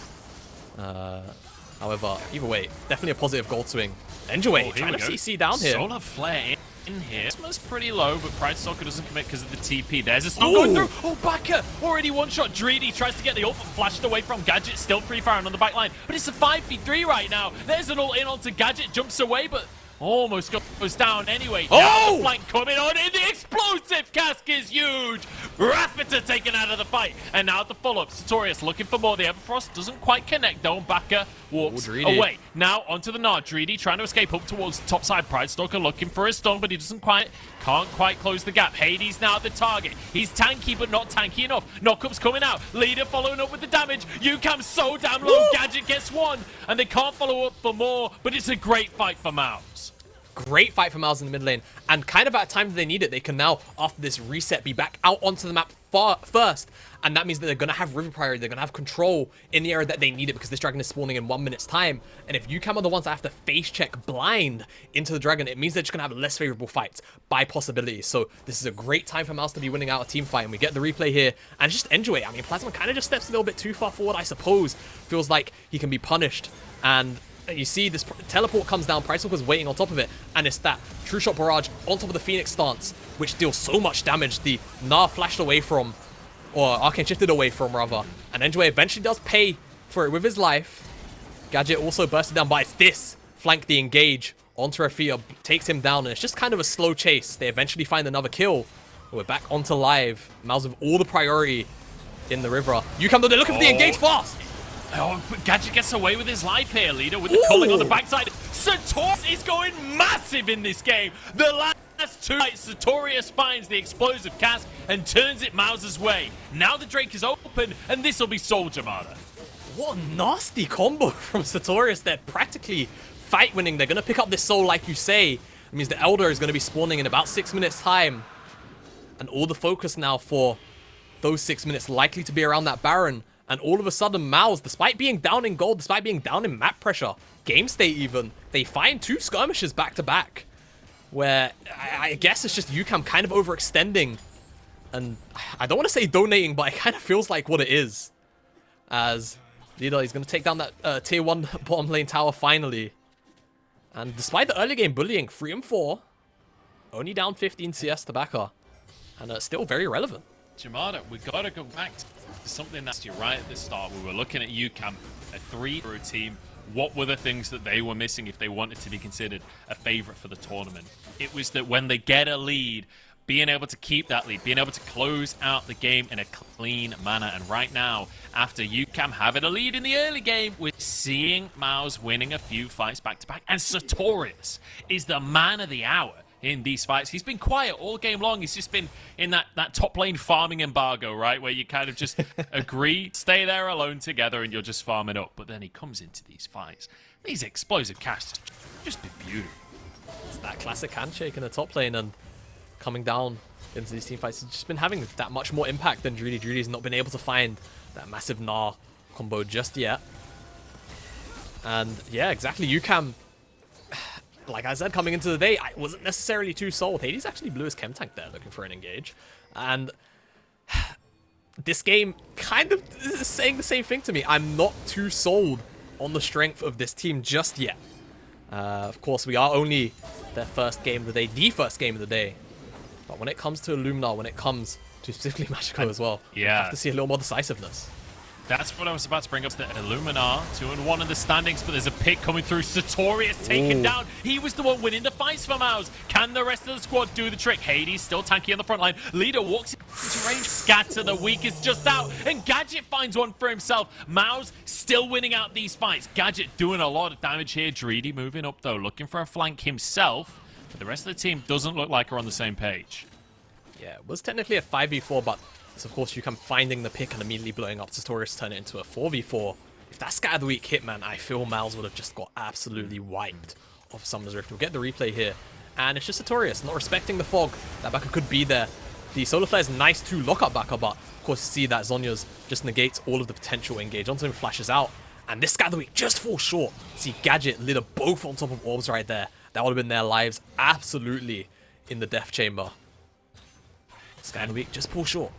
However, either way, definitely a positive gold swing. Enjawve trying to CC down here. Solar Flare in here. It's pretty low, but Pridestalkr doesn't commit because of the TP. There's a stun going through. Oh, Baca already one-shot. Dreedy tries to get the ult, but flashed away from Gadget. Still pre-firing on the back line. But it's a 5v3 right now. There's an ult in onto Gadget. Jumps away, but almost goes down anyway. Now the flank coming on in. The explosive cask is huge. Rafitta taken out of the fight. And now the follow-up. Satorius looking for more. The Everfrost doesn't quite connect though. Baca walks away. Now onto the Gnar. Dreedy trying to escape up towards the top side. Pridestalkr looking for a stun, but he can't quite close the gap. Hadess now at the target. He's tanky, but not tanky enough. Knockup's coming out. Leader following up with the damage. UCAM so damn low. Gadget gets one, and they can't follow up for more, but it's a great fight for MOUZ. Great fight for MOUZ in the mid lane. And kind of at a time that they need it, they can now, after this reset, be back out onto the map first. And that means that they're going to have river priority. They're going to have control in the area that they need it because this dragon is spawning in 1 minute's time. And if UCAM are the ones that have to face check blind into the dragon, it means they're just going to have less favorable fights by possibility. So this is a great time for MOUZ to be winning out a team fight. And we get the replay here. And it's just Enjawve. I mean, Plasma kind of just steps a little bit too far forward, I suppose. Feels like he can be punished. And you see this teleport comes down, Pridestalkr waiting on top of it, and it's that True Shot Barrage on top of the Phoenix stance, which deals so much damage. The Gnar flashed away from, or Arcane shifted away from, rather, and Enjawve eventually does pay for it with his life. Gadget also bursted down, but it's this flank, the engage onto Rafitta, takes him down, and it's just kind of a slow chase. They eventually find another kill. We're back onto live. MOUZ with all the priority in the river. UCAM, though, they're looking for the engage fast. Oh, but Gadget gets away with his life here, leader, with the culling on the backside. Satorius is going massive in this game. The last two fights, Satorius finds the explosive cast and turns it MOUZ's way. Now the Drake is open, and this will be Soldier Murder. What a nasty combo from Satorius. They're practically fight winning. They're going to pick up this soul, like you say. It means the Elder is going to be spawning in about 6 minutes' time. And all the focus now for those 6 minutes likely to be around that Baron. And all of a sudden, MOUZ, despite being down in gold, despite being down in map pressure, game state even, they find 2 skirmishes back to back. Where I guess it's just UCAM kind of overextending. And I don't want to say donating, but it kind of feels like what it is. As leader, he's going to take down that tier 1 bottom lane tower finally. And despite the early game bullying, 3 and 4, only down 15 CS to Baca. And still very relevant. Jamada, we got to go back to something that's right at the start. We were looking at UCAM, a 3 for a team. What were the things that they were missing if they wanted to be considered a favorite for the tournament? It was that when they get a lead, being able to keep that lead, being able to close out the game in a clean manner. And right now, after UCAM having a lead in the early game, we're seeing MOUZ winning a few fights back to back. And Satorius is the man of the hour in these fights. He's been quiet all game long. He's just been in that top lane farming embargo, right? Where you kind of just agree, stay there alone together, and you're just farming up. But then he comes into these fights. These explosive casts just been beautiful. It's that classic handshake in the top lane, and coming down into these team fights, it's just been having that much more impact than Dreedy. Dreedy's not been able to find that massive Gnar combo just yet. And yeah, exactly. UCAM, like I said, coming into the day, I wasn't necessarily too sold. Hades actually blew his chem tank there looking for an engage. And this game kind of is saying the same thing to me. I'm not too sold on the strength of this team just yet. Of course, we are only their first game of the day, the first game of the day. But when it comes to Illumina, when it comes to specifically Magico as well, yeah, I have to see a little more decisiveness. That's what I was about to bring up. The Illumina, 2-1 in the standings, but there's a pick coming through. Satorius taken down. He was the one winning the fights for MOUZ. Can the rest of the squad do the trick? Hades still tanky on the front line. Leader walks into range. Scatter, the weak is just out. And Gadget finds one for himself. MOUZ still winning out these fights. Gadget doing a lot of damage here. Dreedy moving up, though, looking for a flank himself. But the rest of the team doesn't look like we're on the same page. Yeah, it was technically a 5v4, but it's of course UCAM finding the pick and immediately blowing up Satorius, turn it into a 4v4. If that Scatter the Weak hit, man, I feel MOUZ would have just got absolutely wiped off Summoner's Rift. We'll get the replay here. And it's just Satorius, not respecting the fog. That Baca could be there. The Solar Flare is nice to lock up Baca, but of course you see that Zhonya's just negates all of the potential engage. Onto him, flashes out. And this Scatter the Weak just falls short. See Gadget, Leader both on top of orbs right there. That would have been their lives absolutely in the death chamber. Scatter the Weak just falls short.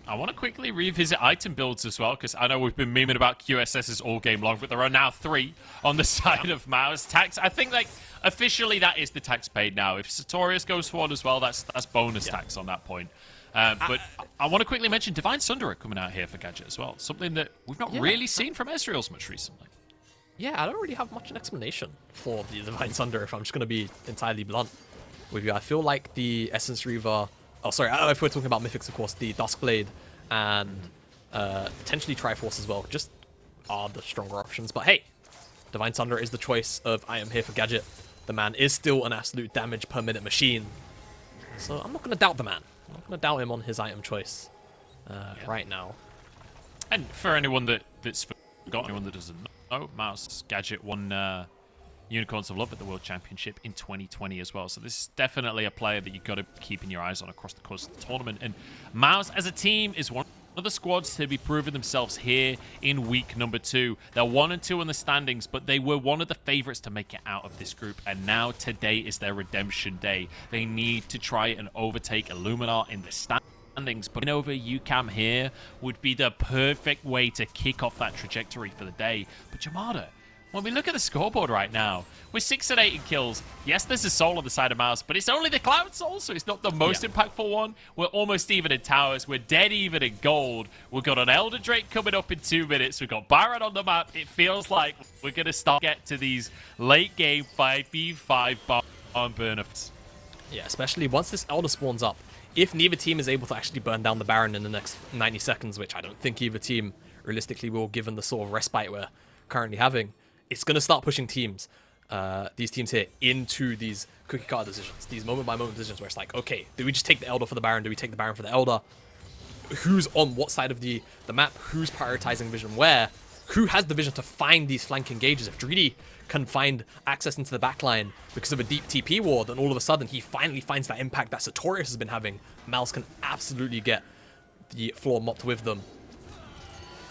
I want to quickly revisit item builds as well, because I know we've been memeing about QSSs all game long, but there are now 3 on the side of MOUZ. Tax, I think, like, officially that is the tax paid now. If Satorius goes for one as well, that's bonus tax on that point. But I want to quickly mention Divine Syndra coming out here for Gadget as well. Something that we've not really seen from Ezreal's much recently. Yeah, I don't really have much an explanation for the Divine Syndra, if I'm just going to be entirely blunt with you. I feel like the Essence Reaver... Oh, sorry, if we're talking about Mythics, of course, the Duskblade and potentially Triforce as well just are the stronger options. But hey, Divine Syndra is the choice of I am here for Gadget. The man is still an absolute damage per minute machine. So I'm not going to doubt the man. I'm not going to doubt him on his item choice right now. And for anyone that's forgotten, anyone that doesn't know, MOUZ Gadget won Unicorns of Love at the World Championship in 2020 as well. So this is definitely a player that you've got to keep in your eyes on across the course of the tournament. And MOUZ as a team is one of the squads to be proving themselves here in week number 2. They're 1 and 2 in the standings, but they were one of the favorites to make it out of this group. And now today is their redemption day. They need to try and overtake Illuminar in the standings, but over UCAM here would be the perfect way to kick off that trajectory for the day. But Jamada, when we look at the scoreboard right now, we're 6 and 8 in kills. Yes, there's a soul on the side of MOUZ, but it's only the Cloud Soul, so it's not the most impactful one. We're almost even in towers. We're dead even in gold. We've got an Elder Drake coming up in 2 minutes. We've got Baron on the map. It feels like we're going to start get to these late game 5v5 barn burners. Yeah, especially once this Elder spawns up. If neither team is able to actually burn down the Baron in the next 90 seconds, which I don't think either team realistically will, given the sort of respite we're currently having, it's going to start pushing teams, these teams here, into these cookie cutter decisions, these moment-by-moment decisions where it's like, okay, do we just take the Elder for the Baron? Do we take the Baron for the Elder? Who's on what side of the map? Who's prioritizing vision where? Who has the vision to find these flank engages? If Dreedy can find access into the backline because of a deep TP ward, and all of a sudden he finally finds that impact that Satorius has been having, MOUZ can absolutely get the floor mopped with them.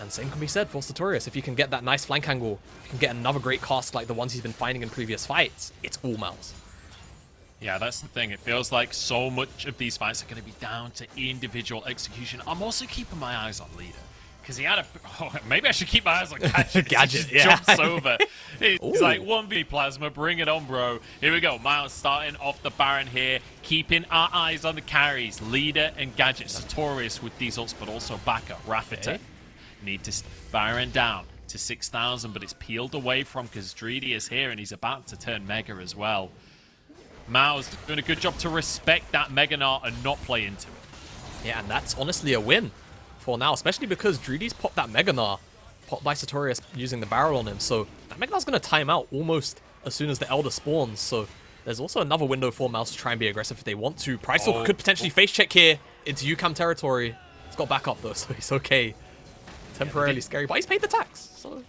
And same can be said for Satorius. If you can get that nice flank angle, if you can get another great cast like the ones he's been finding in previous fights, it's all MOUZ. Yeah, that's the thing. It feels like so much of these fights are going to be down to individual execution. I'm also keeping my eyes on Leader, because he had a... Oh, maybe I should keep my eyes on Gadget. Gadget, he just jumps over. He's like, 1v Plasma, bring it on, bro. Here we go. MOUZ starting off the Baron here, keeping our eyes on the carries. Leader and Gadget. Satorius with these ults, but also Baca. Rafitta need to Baron down to 6,000, but it's peeled away from because Dreedy is here and he's about to turn Mega as well. MOUZ doing a good job to respect that Mega Gnar and not play into it. Yeah, and that's honestly a win for now, especially because Dreedy's popped that Mega Gnar, popped by Satorius using the barrel on him, so that Mega Gnar's going to time out almost as soon as the Elder spawns, so there's also another window for MOUZ to try and be aggressive if they want to. Pridestalkr could potentially face check here into UCAM territory. It's got back up though, so he's okay. Temporarily scary, but he's paid the tax, so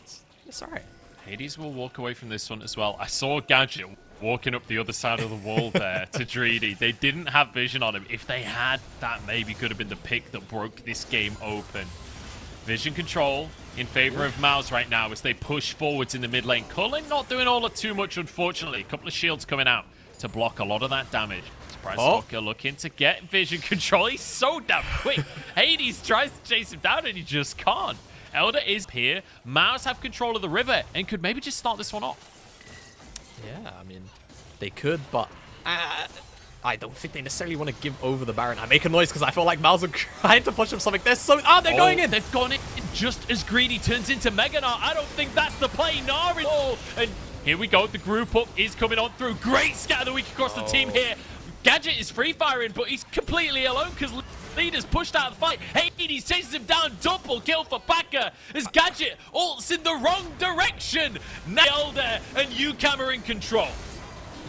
it's alright. Hades will walk away from this one as well. I saw Gadget walking up the other side of the wall there to Dreedy. They didn't have vision on him. If they had, that maybe could have been the pick that broke this game open. Vision control in favor of MOUZ right now as they push forwards in the mid lane. Cullen not doing all of too much, unfortunately. A couple of shields coming out to block a lot of that damage. Pridestalkr looking to get vision control. He's so damn quick. Hades tries to chase him down and he just can't. Elder is here. MOUZ have control of the river and could maybe just start this one off. Yeah, I mean, they could, but I don't think they necessarily want to give over the Baron. I make a noise because I feel like MOUZ are trying to push him something. They're so... Oh, they're going in! They've gone in just as Greedy turns into Mega Gnar. I don't think that's the play. Gnar is all. And here we go. The group up is coming on through. Great scatter the week across the team here. Gadget is free firing, but he's completely alone because Leader's pushed out of the fight. Hades chases him down. Double kill for Baca as Gadget ults in the wrong direction. Elder and UCAM are in control.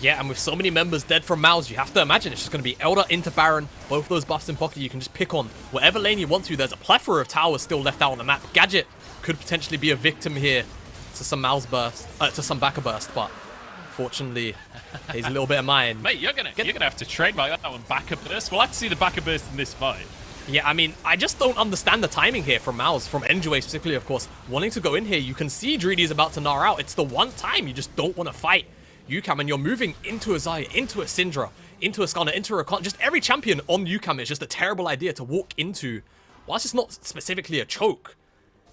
Yeah, and with so many members dead from MOUZ, you have to imagine it's just going to be Elder into Baron. Both those buffs in pocket, you can just pick on whatever lane you want to. There's a plethora of towers still left out on the map. Gadget could potentially be a victim here to some MOUZ burst, to some Baca burst, but fortunately, he's a little bit of mine. Mate, you're gonna have to trademark that one, Baca burst. We'll have to see the Baca burst in this fight. Yeah, I mean, I just don't understand the timing here from MOUZ, from Enjawve specifically, of course. Wanting to go in here, you can see Dreedy is about to Gnar out. It's the one time you just don't want to fight UCAM, and you're moving into a Xayah, into a Syndra, into a Skarner, into a Rakan. Just every champion on UCAM is just a terrible idea to walk into. Whilst it's not specifically a choke,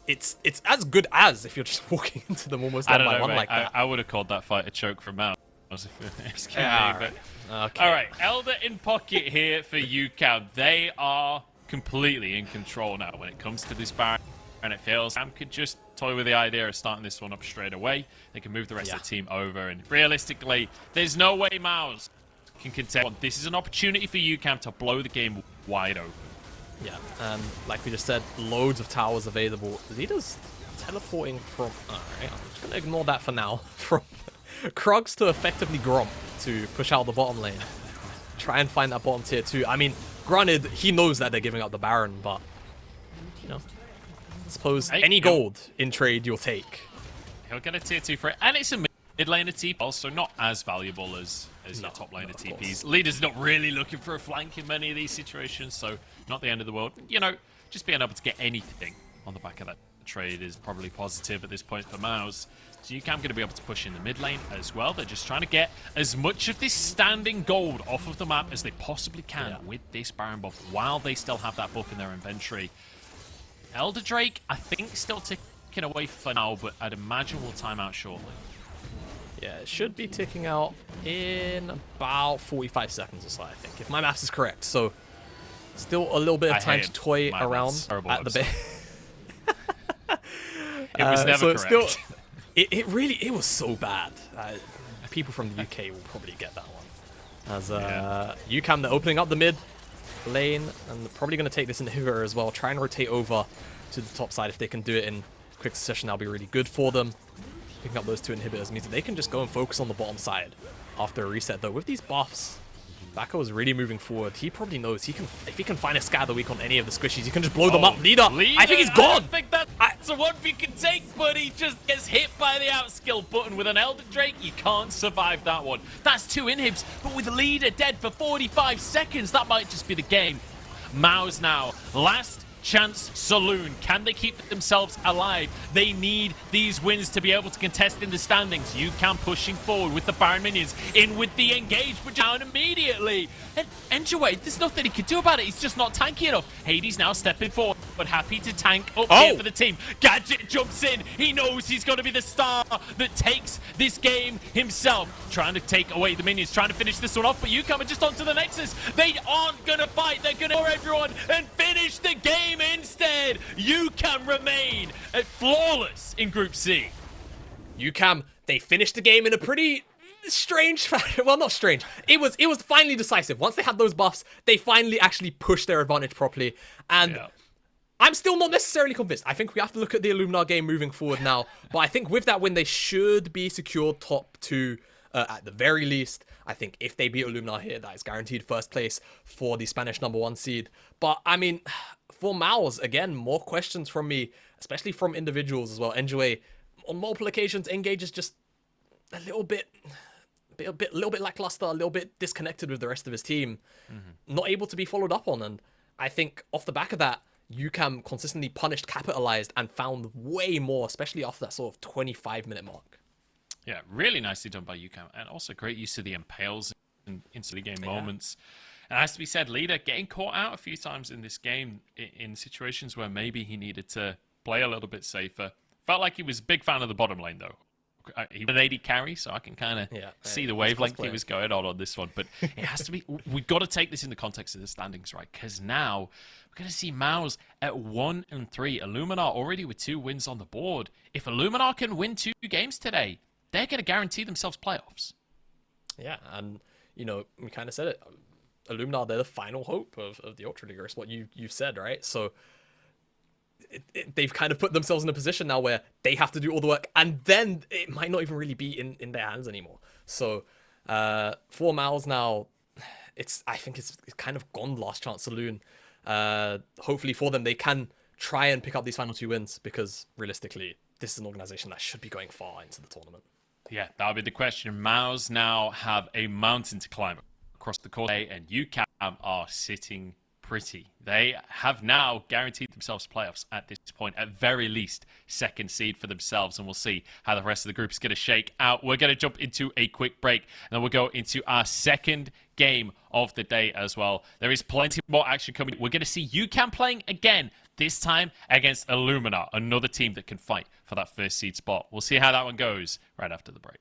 it's as good as if you're just walking into them almost one by one like that. I would have called that fight a choke from MOUZ. Okay. Alright, Elder in pocket here for UCAM. They are completely in control now when it comes to this Baron, and it feels Sam could just toy with the idea of starting this one up straight away. They can move the rest of the team over, and realistically, there's no way MOUZ can contest. This is an opportunity for UCAM to blow the game wide open. Yeah, and like we just said, loads of towers available. Leader's teleporting from... Alright, I'm just going to ignore that for now. From Krugs to effectively Gromp to push out the bottom lane. Try and find that bottom tier 2. I mean, granted, he knows that they're giving up the Baron, but, you know, I suppose any gold in trade you'll take. He'll get a tier 2 for it, and it's a mid laner TP, also not as valuable as your top laner TPs. Leader's not really looking for a flank in many of these situations, so not the end of the world. You know, just being able to get anything on the back of that trade is probably positive at this point for MOUZ. So UCAM going to be able to push in the mid lane as well. They're just trying to get as much of this standing gold off of the map as they possibly can with this Baron buff while they still have that buff in their inventory. Elder Drake, I think, still ticking away for now, but I'd imagine will time out shortly. Yeah, it should be ticking out in about 45 seconds or so, I think, if my maths is correct. So still a little bit of time to toy around at the bit. It was never correct. Still, it was so bad. People from the UK will probably get that one. As UCAM, they're opening up the mid lane, and they're probably going to take this inhibitor as well. Try and rotate over to the top side. If they can do it in quick succession, that'll be really good for them. Picking up those two inhibitors means that they can just go and focus on the bottom side after a reset. Though with these buffs, Baca is really moving forward. He probably knows if he can find a Scatter Week on any of the squishies, he can just blow them up. Leader, I think he's gone. I think that's a one you can take, but he just gets hit by the outskill button with an Elder Drake. You can't survive that one. That's 2 inhibs, but with Leader dead for 45 seconds, that might just be the game. MOUZ now, last chance saloon. Can they keep themselves alive? They need these wins to be able to contest in the standings. UCAM pushing forward with the Baron minions, in with the engage, but down immediately. And Enjawve, there's nothing he can do about it. He's just not tanky enough. Hadess now stepping forward, but happy to tank up here for the team. Gadget jumps in. He knows he's going to be the star that takes this game himself. Trying to take away the minions, trying to finish this one off, but UCAM are just onto the Nexus. They aren't going to fight. They're going to ignore everyone and finish the game instead. UCAM remain flawless in Group C. UCAM, they finished the game in a pretty strange fashion. Well, not strange. It was finally decisive. Once they had those buffs, they finally actually pushed their advantage properly. And I'm still not necessarily convinced. I think we have to look at the Illumina game moving forward now. But I think with that win, they should be secured top 2 at the very least. I think if they beat Illumina here, that is guaranteed first place for the Spanish #1 seed. But I mean, for MOUZ, again, more questions from me, especially from individuals as well. Enjawve, on multiple occasions, engages just a little bit lackluster, a little bit disconnected with the rest of his team, not able to be followed up on. And I think off the back of that, UCAM consistently punished, capitalized, and found way more, especially after that sort of 25-minute mark. Yeah, really nicely done by UCAM, and also great use of the impales in the game moments. And as to be said, Leader getting caught out a few times in this game in situations where maybe he needed to play a little bit safer. Felt like he was a big fan of the bottom lane, though. He was an AD carry, so I can kind of see the wavelength he was going on this one. But it has to be, we've got to take this in the context of the standings, right? Because now we're going to see MOUZ at 1-3. Illumina already with 2 wins on the board. If Illumina can win 2 games today, they're going to guarantee themselves playoffs. Yeah, and, you know, we kind of said it. Illumina, they're the final hope of the Ultra Leaguer. It's what you've said, right? So they've kind of put themselves in a position now where they have to do all the work, and then it might not even really be in their hands anymore. So for MOUZ now, I think it's kind of gone last chance saloon. Hopefully for them, they can try and pick up these final 2 wins, because realistically, this is an organization that should be going far into the tournament. Yeah, that'll be the question. MOUZ now have a mountain to climb across the course, and UCAM are sitting pretty. They have now guaranteed themselves playoffs at this point, at very least second seed for themselves, and we'll see how the rest of the group is going to shake out. We're going to jump into a quick break, and then we'll go into our second game of the day as well. There is plenty more action coming. We're going to see UCAM playing again, this time against Illumina, another team that can fight for that first seed spot. We'll see how that one goes right after the break.